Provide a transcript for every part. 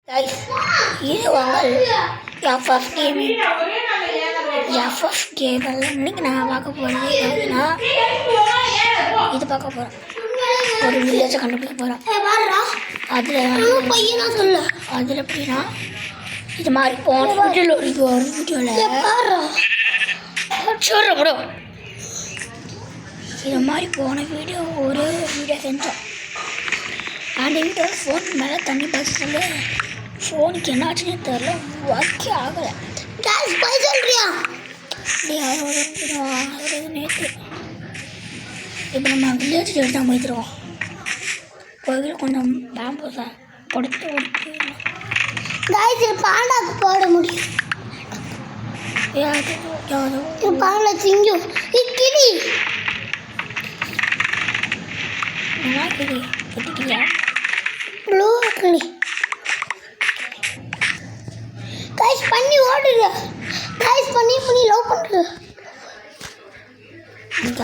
Guys, இது உங்கள் FF gaming. FF கேமில் இன்னைக்கு நான் பார்க்க போகிறது எதுனா இது பார்க்க போகிறேன். ஒரு வில்லேஜை கண்டுபிடிக்க போகிறேன். அதில் பையனா சொல்ல அதில் எப்படின்னா இது மாதிரி போன வீடியோவில் ஒரு வீடியோவில் சொல்ல இது மாதிரி போன வீடியோ ஒரு வீடியோ செஞ்சோம். அந்த வீடியோ ஃபோன் மேலே தண்ணி பார்த்து ஃபோனுக்கு என்ன ஆச்சுன்னு தெரில, ஒர்க்கே ஆகலை. கேஸ் போய் சொல்கிறியா நீ ஒரு நேற்று இப்போ நம்ம வில்லேஜ் எடுத்து முடித்துருவோம். கோவில் கொஞ்சம் பேம்பூஸை படுத்து பாண்டாக்கு போட முடியும். பாண்டா சிங்கும் கிளி கிளி கட்டிக்கிறியா ப்ளூ கிளி கைஸ் பண்ணி ஓடுற கைஸ் பண்ணி லவ் பண்ணுற இந்த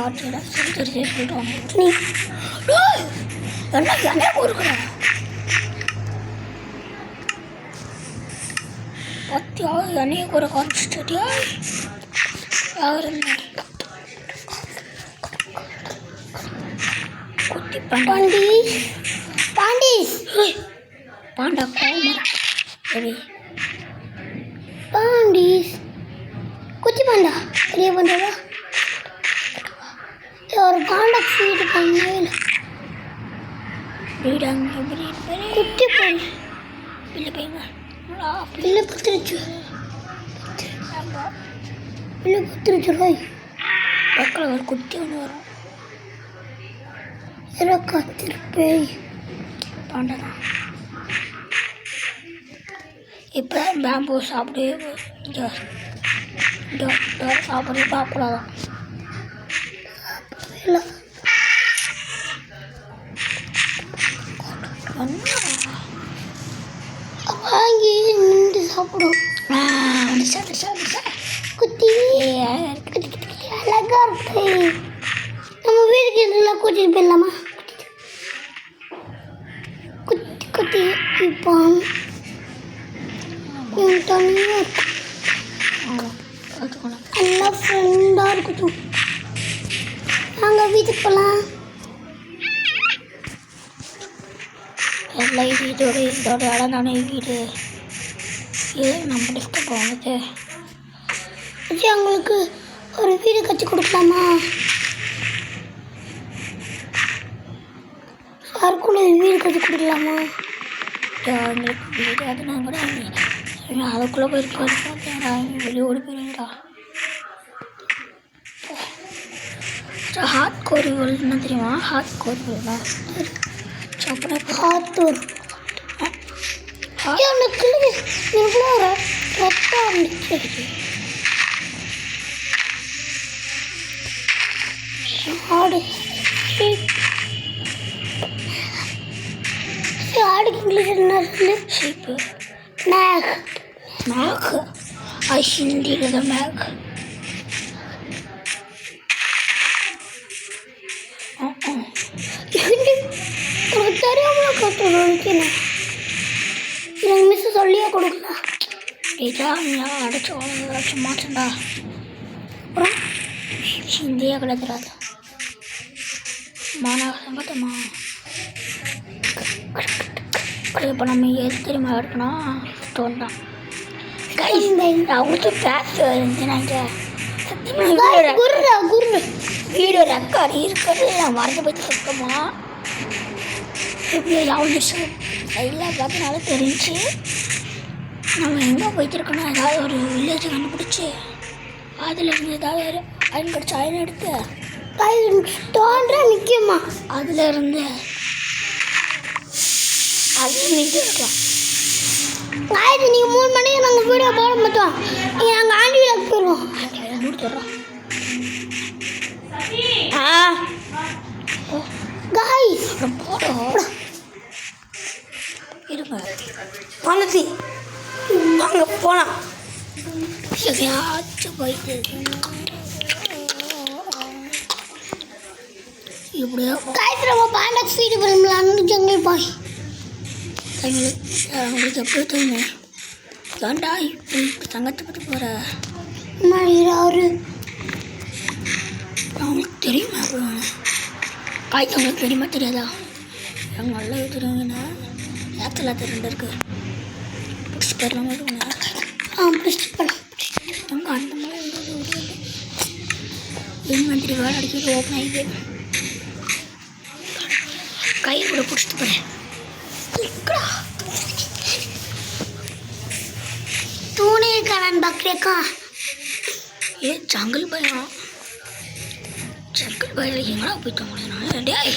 ஆட்டோட சரி சொல்லுவாங்க. நீ என்ன என்ன கொடுக்குற பத்தியா என்னைய கூட காமிச்சிட்டியா யாரு குட்டி பாண்டீஸ் பாண்டீஸ் பாண்டா கோமர் சரி பாண்டீஸ் குட்டி பாண்டா பெரிய பாண்டாவா ஒரு பாண்டா ஃபீடு பண்ணவே வீடாங்க குட்டி பாண்டா இல்லை பையங்க இல்லை பத்திரிச்சு இல்லை பத்திரிச்சு ராய் பக்கம் ஒரு குட்டி ஒன்று வரும் கத்திருப்பேய் பாண்டா. இப்போ பேம்பூ சாப்பிடு சாப்பிட்றது பார்க்கக்கூடாதான் வாங்கி நின்று சாப்பிடும். குட்டி அழகா இருக்கு. நம்ம வீட்டுக்கு இதெல்லாம் கூட்டிட்டு போயிடலாமா? குட்டி குட்டி இப்போ தனியாக இருக்கும். நல்லா ஃப்ரெண்டாக இருக்கட்டும். நாங்கள் வீட்டுக்கு போகலாம். எல்லாம் இதோட இடம் தானே வீடு. இது நம்ம டிஸ்டர்ப் ஆகுது. அவங்களுக்கு ஒரு வீடு கட்டி கொடுக்கலாமா? யாருக்குள்ள வீடு கட்டி கொடுக்கலாமா? அவங்களுக்கு வீடு அதுனா கூட அதுக்குள்ளே போயிருக்கா வெளியே ஓடி போயிருங்கடா. ஹாத் கோரிவல் என்ன தெரியுமா? ஹாத் கோரிவல் அப்புறம் ஹாத்தூர் ரத்தம் வந்துச்சு. ஆடு ஆடுக்கு இங்கிலீஷ் என்ன சொல்லு? ஷீப்பு மேக் மேக் ஹிந்தியில் மேக். உனக்கு தெரியாமல கற்றுக்கணும். எனக்கு மிஸ் சொல்லியே கொடுக்கல. இதான் அடிச்சு சும்மா சொண்டா. அப்புறம் ஹிந்தியே கிடையாது. மாணவ சங்கத்தம்மா இப்போ நம்ம எது தெரியுமா எடுக்கணும்? ஸ்டோன் தான். அவங்களுக்கு பேச இருந்துச்சுனாங்க வீடியோ ரெக்கார்டு இருக்கிறது நான் மறந்து போய் சுத்தமாக எப்படியோ யாவது சைடில் பார்த்தனால தெரிஞ்சு நம்ம எங்கே போய்ட்டுருக்கோன்னா ஏதாவது ஒரு வில்லேஜை கண்டுபிடிச்சி அதில் இருந்து ஏதாவது அயன் கிடச்சி அயன் எடுத்து தோன்றா நிற்குமா அதில் இருந்து அது நின்று இருக்கலாம். ஆயிடுச்சு. நீங்கள் 3 மணிக்கு நாங்கள் வீடியோ போட மாட்டோம். நீங்கள் நாங்கள் ஆண்டி வீட்டுக்கு போயிடுவோம். ஆண்டி வீடு முடிச்சிடுறோம். காய்ஸ் போட்டோம் இருங்க பணத்தி அங்கே போகலாம். எதையாச்சும் போயிட்டு இப்படியா காய்ச்சி நம்ம பாண்டாக்கு ஃபீடு பண்ணலான்னு ஜங்கல் பாய் அவங்களுக்கு எப்படி தெரியுமே ஏன்டா இப்படி தங்கத்தை பற்றி போகிற அவரு அவங்களுக்கு தெரியுமா காய்க்கு அவங்களுக்கு தெரியுமா தெரியாதா அவங்க நல்லா தெரியுங்கண்ணா ஏத்தலா ரெண்டு இருக்குது பிடிச்சி போயிடலாம் பிடிச்சிட்டு போகலாம் அவங்க அந்த மாதிரி இன்வென்ட்ரி வேலை அடிக்கிறது ஓப்பன் ஆகிது கை கூட பிடிச்சிட்டு போகிறேன் तूने कारण बकरे का ये जंगल भया எங்கடா போயிட்டு நான் டேய்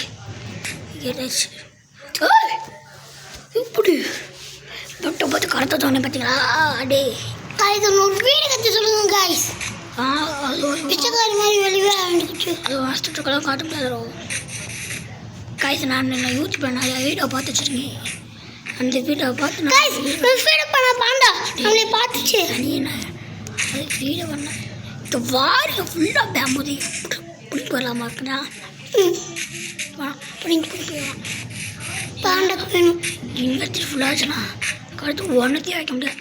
இப்படி பட்டு பார்த்து கருத்தை தோணே பார்த்தீங்களா டே காய்ஸ் ஒரு வீடு கட்டி சொல்லுங்க காய்ஸ் அது ஒரு பிச்சைக்காரி மாதிரி வெளியே ஆரம்பிச்சு அது வாஸ்துக்கெல்லாம் காட்ட முடியாதோ காய்ஸ் நான் யூடியூப்ல நிறைய வீடியோ பார்த்து வச்சிருக்கேன் அந்த வீடியோ பார்த்து காய்ஸ் ஃபீட் பண்ண பாண்டா நம்மளை பார்த்துச்சு நீ அது வீடியோ பண்ண இந்த வாரியம் ஃபுல்லாக பேம்புதி பிடிக்க வரலாமா இருக்குண்ணா பிடிக்க பாண்டாக்கு வேணும் இன்வெஸ்டி ஃபுல்லாச்சுண்ணா கழுத்து ஒன்றத்தையும் வைக்க முடியாது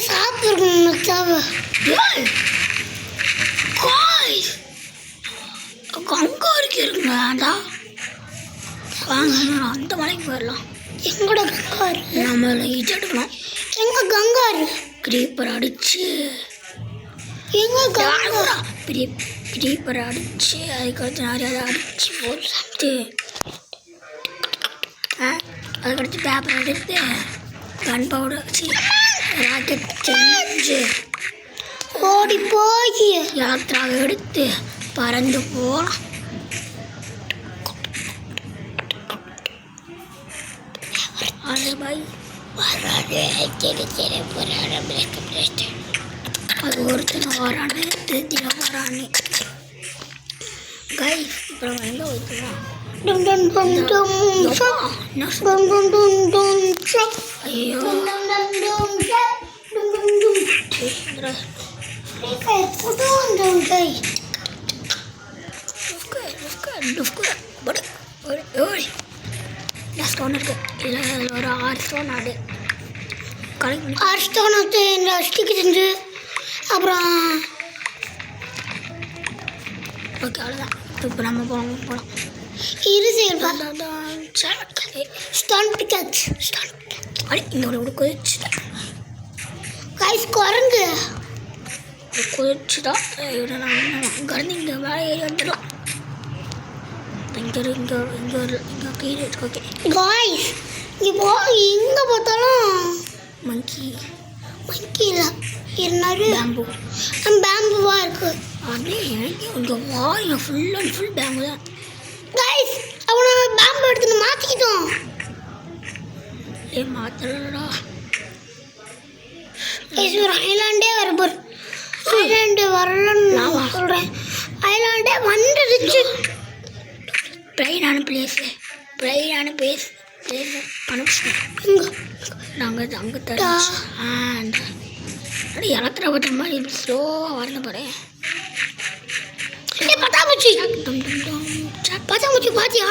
சாப்பிடுங்க கங்கா இருக்குங்க அந்தா வாங்க அந்த மலைக்கு போயிடலாம் எங்கூட கங்கா இருக்கு நம்மள இது எடுக்கணும் எங்க கங்கா இருக்கு கிரீப்பர் அடிச்சு எங்க கங்கா பெரிய கிரீப்பர் அடிச்சு அதுக்கடுத்து நிறைய அடிச்சு போட்டு அதுக்கடுத்து பேப்பர் எடுத்து கன் பவுடர் வச்சு ராக்கெட் செஞ்சு ஓடி போய் யாத்திரா எடுத்து பறந்து போகலாம் அது பாய் அது ஒருத்தனை வரானே திருத்தில வரானே கை அப்புறம் எங்கே வைக்கலாம் டும் டும் டும் டும் டும் டும் டும் டும் டும் ஐயோ டும் டும் டும் டும் டும் டும் டும் டும் ஸ்டோன் இருக்கு இல்லை ஒரு 6 ஸ்டோன் ஆடு கலெக்ட் பண்ணி 6 ஸ்டோன் வந்து இந்த ஸ்டிக்கு செஞ்சு அப்புறம் ஓகே அவ்வளோதான் இப்போ நம்ம போகலாம் இரு சேர்ப்பா ஸ்டோன் பிக்காக்ஸ் ஸ்டார்ட் அடி இங்கே ஒரு கொதிச்சுட்டேன் காய்ஸ் குரங்கு கொதிச்சுட்டா நான் அங்கேருந்து இங்கே மேலே ஏறி வந்துடும் இங்கே கீழே இருக்கு ஓகே காய்ஸ் இப்போ எங்கே பார்த்தாலும் மங்கி இல்லை இருந்தாலும் பேம்பு பேம்புவாக இருக்குது அப்படியே எனக்கு இங்கே வாய் ஃபுல் அண்ட் ஃபுல் பேம்பு தான் காய்ஸ் அவனை பேம்பு எடுத்துன்னு மாற்றிக்கிட்டோம் மாத்திரடா ஒரு ஐலாண்டே வரப்போர் ஐலாண்டு வரலன்னு சொல்கிறேன் ஐலாண்டே வந்துடுச்சு பிளைனான பிளேஸு அனுப்பிச்சிட்டேன் இங்கே நாங்கள் அங்கே தரச்சு அப்படி இலக்கிற பட்ட மாதிரி ஸ்லோவாக வரணும் பாரு பட்டாம்பூச்சி டும் டும் டும் சக் பட்டாம்பூச்சி பாத்தியா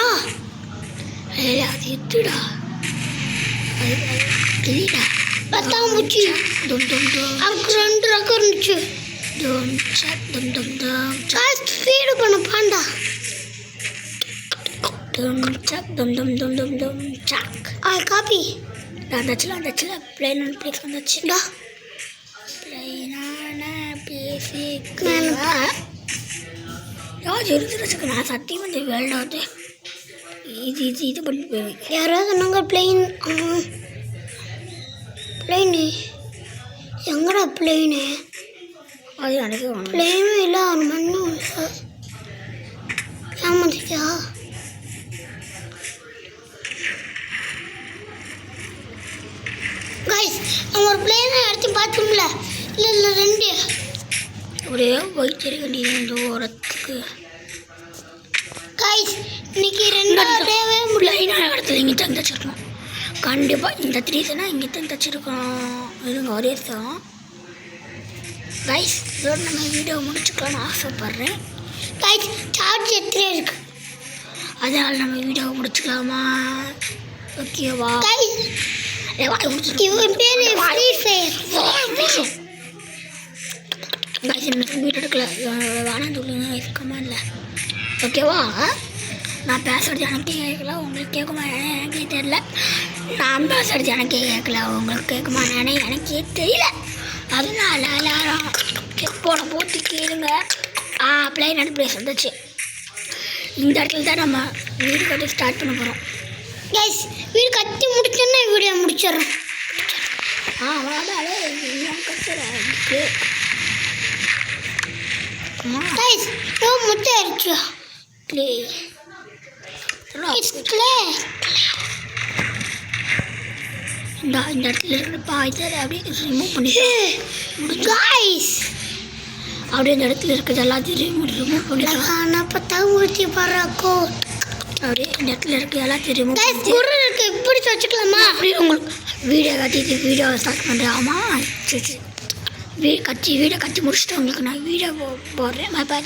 அது எத்துடா அது கிளிடா பட்டாம்பூச்சி டும் டும் டும் அதுக்கு 2 ரக்கம் இருந்துச்சு டும் சக் டும் டும் டும் காய்ஸ் ஃபீடு பண்ண பாண்டா டும் சக் டும் டும் டும் டும் டும் சக் காப்பி வந்துச்சுல பிளைனான பிளேஸ் வந்துச்சுடா பிளைனான பிளேஸுக்கு யாரும் இருந்துச்சு நான் சத்தியம் வந்து வேண்டாவது இது பண்ணி போயிடுவேன் யாராவது சொன்னாங்க பிளெயின் எங்கடா பிளெயினு அது எனக்கு வேணும் பிளெயினும் இல்லை ஒரு மண்ணும் ஏமாத்திட்டா கைஸ் நம்ம ஒரு பிளேனை எடுத்து பார்த்தோம்ல இல்லை 2 ஒரே வயிற்று வேண்டியது இந்த ஓரத்துக்கு கைஸ் இன்னைக்கு 2வது டேவே பிளைனான இடத்துல இங்கே தான் தச்சிருக்கணும் கண்டிப்பாக இந்த 3 தானே இங்கே தான் தச்சிருக்கோம் இதுங்க ஒரே தான் கைஸ் இதோட நம்ம வீடியோ முடிச்சுக்கலாம்னு ஆசைப்பட்றேன் கைஸ் சார்ஜ் எத்தனை இருக்கு அதனால் நம்ம வீடியோவை முடிச்சுக்கலாமா? ஓகேவா? இவன் பேர் ஃப்ரீ ஃபயர். வீடியோ எடுக்கல வேணாம் சொல்லுங்க கமெண்டில். ஓகேவா? நான் பேசுகிறது எனக்கே கேட்கல, உங்களுக்கு கேட்குமா எனக்கே தெரியல. நான் பேசுகிறது எனக்கே கேட்கல, உங்களுக்கு கேட்குமா எனக்கே தெரியல. அதனால எல்லாரும் ஹெட்ஃபோனை போட்டு கேளுங்க. பிளைன் பிளேஸ் வந்துச்சு. இந்த இடத்துல தான் நம்ம வீடு கட்டி ஸ்டார்ட் பண்ண போகிறோம். கைஸ் வீடு கட்டி முடிச்சோன்னா வீடியோ முடிச்சிடறோம். அவ்வளோதான் கட்டுறேன். கைஸ் முட்டை அடிச்சா க்ளே இந்த இடத்துல இருக்கிற பாய்த்தை அப்படியே ரிமூவ் பண்ணிட்டு கைஸ் அப்படியே இந்த இடத்துல இருக்கிறது எல்லாத்தையும் ரிமூவ் பண்ணிக்கலாம். பார்த்தா முடிச்சு பறக்கோ அப்படியே இந்த இடத்துல இருக்க எல்லாத்தையும் ரிமூவ் கைஸ் குரல் இருக்கு இப்படி வச்சுக்கலாமா? அப்படியே உங்களுக்கு வீடியோ கட்டிட்டு வீடியோ ஸ்டார்ட் பண்ணுறேன். ஆமாம் சரி வீடியோ கட்டி முடிச்சுட்டு உங்களுக்கு நான் வீடியோ போடுறேன். பாய் பாய்.